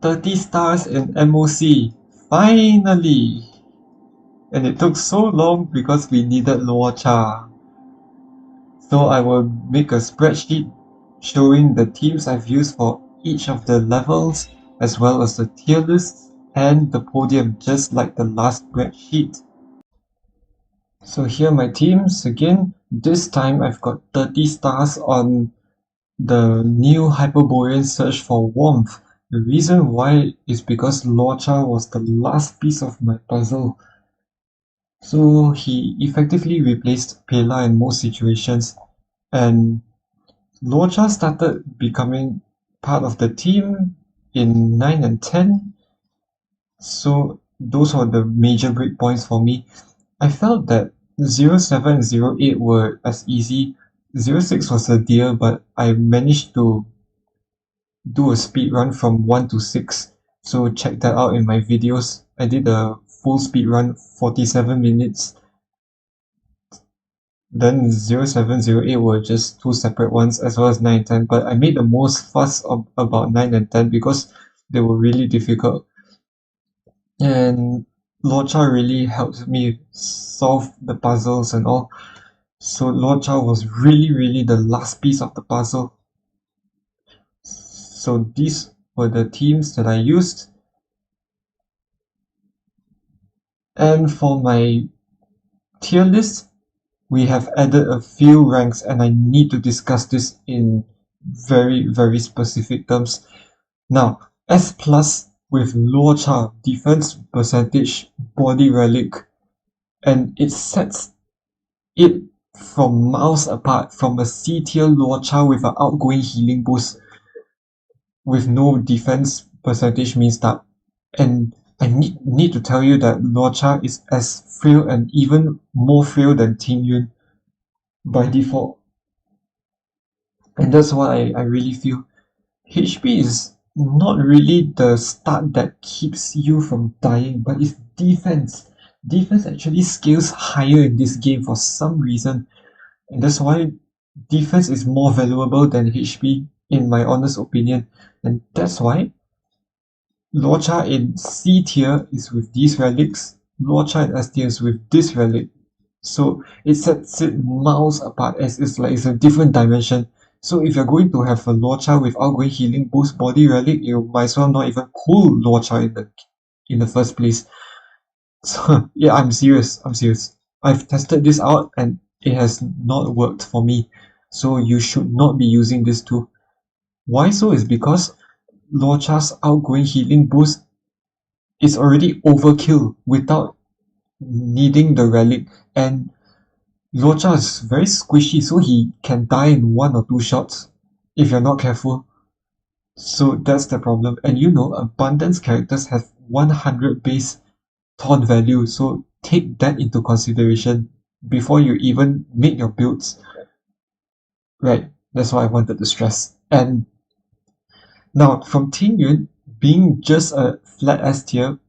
30 stars in M-onke, finally! And it took so long because we needed Luocha. So I will make a spreadsheet showing the teams I've used for each of the levels, as well as the tier lists and the podium, just like the last spreadsheet. So here are my teams again. This time I've got 30 stars on the new Hyperborean search for warmth. The reason why is because Luocha was the last piece of my puzzle. So he effectively replaced Pela in most situations, and Luocha started becoming part of the team in 9 and 10. So those were the major breakpoints for me. I felt that 07 and 08 were as easy. 06 was a deer, but I managed to do a speed run from 1 to 6. So check that out in my videos. I did a full speed run, 47 minutes. Then 07, 08 were just two separate ones, as well as 9 and 10. But I made the most fuss about 9 and 10 because they were really difficult. And Luocha really helped me solve the puzzles and all. So Luocha was really the last piece of the puzzle. So these were the teams that I used. And for my tier list, we have added a few ranks, and I need to discuss this in very specific terms. Now, S plus with Luocha, defense percentage, body relic, and it sets it from miles apart from a C tier Luocha with an outgoing healing boost with no defense percentage means that. And I need to tell you that Luocha is as frail and even more frail than Tingyun by default. And that's why I really feel HP is not really the stat that keeps you from dying, but it's defense. Defense actually scales higher in this game for some reason, and that's why defense is more valuable than HP, in my honest opinion. And that's why Luocha in C tier is with these relics, Luocha in S tier is with this relic. So it sets it miles apart, as it's a different dimension. So if you're going to have a Luocha with outgoing healing boost body relic, you might as well not even pull Luocha in the first place. So yeah, I'm serious. I've tested this out and it has not worked for me. So you should not be using this tool. Why so is because Luocha's outgoing healing boost is already overkill without needing the relic, and Luocha is very squishy, so he can die in 1 or 2 shots if you're not careful. So that's the problem. And you know, abundance characters have 100 base taunt value, so take that into consideration before you even make your builds. Right, that's what I wanted to stress. And now, from Tingyun being just a flat S tier,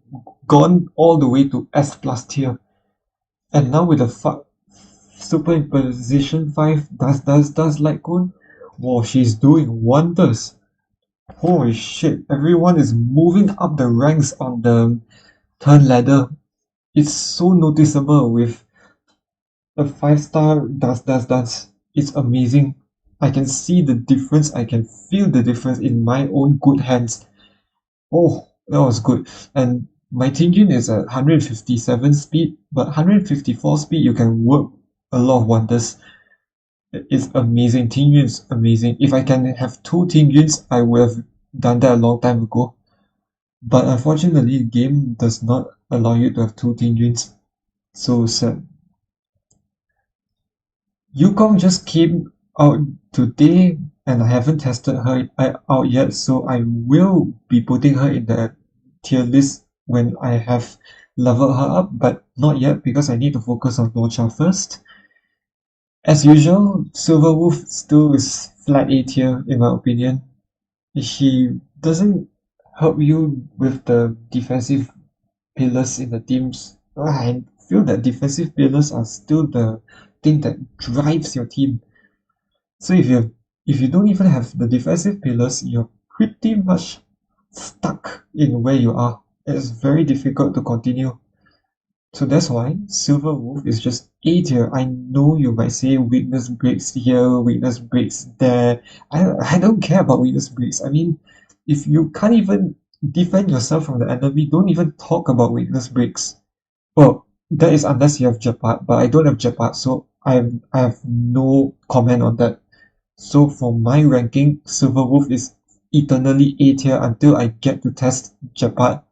gone all the way to S plus tier, and now with the superimposition 5 does like Kun, whoa, she's doing wonders. Holy shit, everyone is moving up the ranks on the turn ladder. It's so noticeable with a 5-star does. It's amazing. I can see the difference, I can feel the difference in my own good hands. Oh, that was good. And my Tingyun is at 157 speed, but 154 speed you can work a lot of wonders. It's amazing. Tingyun is amazing. If I can have 2 Tingyuns, I would have done that a long time ago. But unfortunately, the game does not allow you to have 2 Tingyuns. So sad. Yukong just came out today, and I haven't tested her out yet, so I will be putting her in the tier list when I have leveled her up, but not yet because I need to focus on Luocha first. As usual, Silverwolf still is flat A tier in my opinion. She doesn't help you with the defensive pillars in the teams. I feel that defensive pillars are still the thing that drives your team. So if you don't even have the defensive pillars, you're pretty much stuck in where you are. It's very difficult to continue. So that's why Silver Wolf is just A tier. I know you might say weakness breaks here, weakness breaks there. I don't care about weakness breaks. I mean, if you can't even defend yourself from the enemy, don't even talk about weakness breaks. Well, that is unless you have Jepat, but I don't have Jepat, so I have no comment on that. So for my ranking, Silver Wolf is eternally A tier until I get to test Jepat.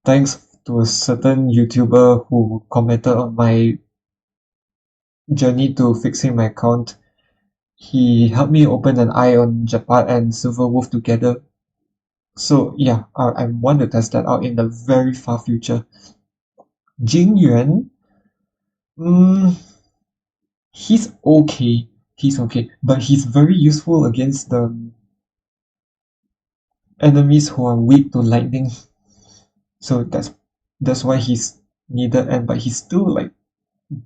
Thanks to a certain YouTuber who commented on my journey to fixing my account. He helped me open an eye on Jepat and Silver Wolf together. So yeah, I want to test that out in the very far future. Jing Yuan, mm, he's okay. He's okay, but he's very useful against the enemies who are weak to lightning. So that's why he's needed, and but he's still like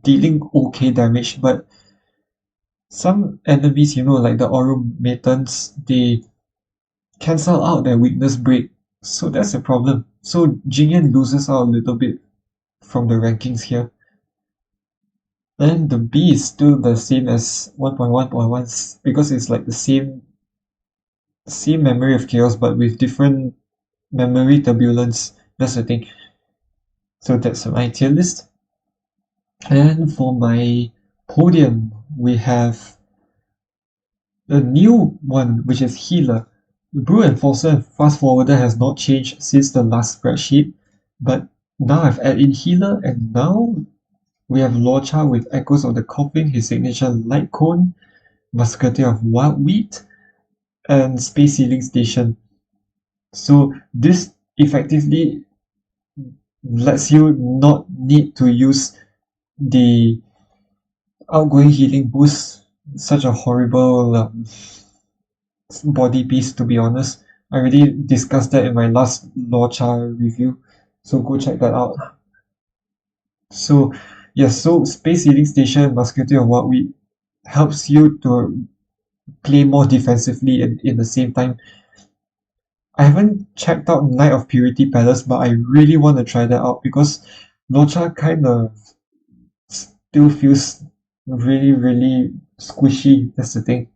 dealing okay damage. But some enemies, like the automatons, they cancel out their weakness break. So that's a problem. So Jingyan loses out a little bit from the rankings here. And the B is still the same as 1.1.1 because it's like the same memory of chaos but with different memory turbulence. That's the thing. So that's my tier list. And for my podium, we have the new one, which is Healer. The Brew Enforcer and Fast Forwarder has not changed since the last spreadsheet, but now I've added in Healer, and now we have Lorcha with Echoes of the Coffin, his signature Light Cone, Musketeer of Wild Wheat, and Space Sealing Station. So this effectively lets you not need to use the outgoing healing boost. Such a horrible body piece, to be honest. I already discussed that in my last Lorcha review, so go check that out. So yes, so Space Sealing Station, Musketeer of Wild Wheat helps you to play more defensively and in the same time. I haven't checked out Knight of Purity Palace, but I really want to try that out because Lorcha kind of still feels really, really squishy. That's the thing.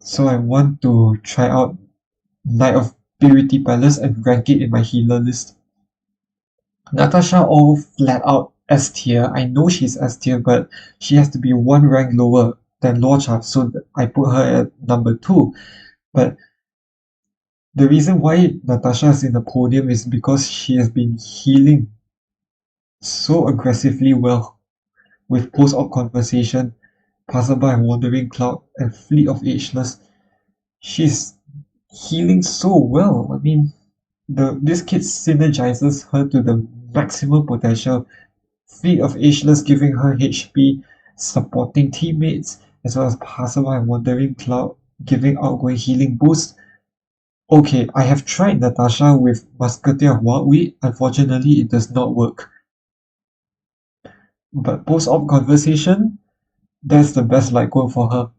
So I want to try out Knight of Purity Palace and rank it in my healer list. Natasha all flat out S tier. I know she's S tier, but she has to be one rank lower than Lorcha, so I put her at number 2. But the reason why Natasha is in the podium is because she has been healing so aggressively well with post-op conversation, passerby and wandering cloud, and fleet of ageless. She's healing so well. I mean, this kid synergizes her to the maximum potential. Fleet of ageless giving her HP, supporting teammates, as well as passerby and wandering cloud giving outgoing healing boost. Okay, I have tried Natasha with Musketeer of Wild Wheat. Unfortunately, it does not work. But post-op conversation, that's the best light code for her.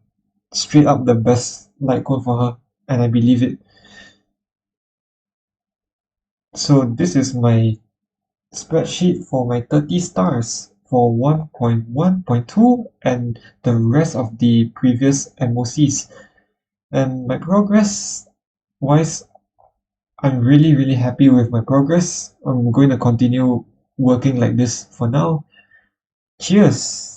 Straight up the best light code for her, and I believe it. So this is my spreadsheet for my 30 stars for 1.1.2 and the rest of the previous MOCs. And my progress wise, I'm really, really happy with my progress. I'm going to continue working like this for now. Cheers!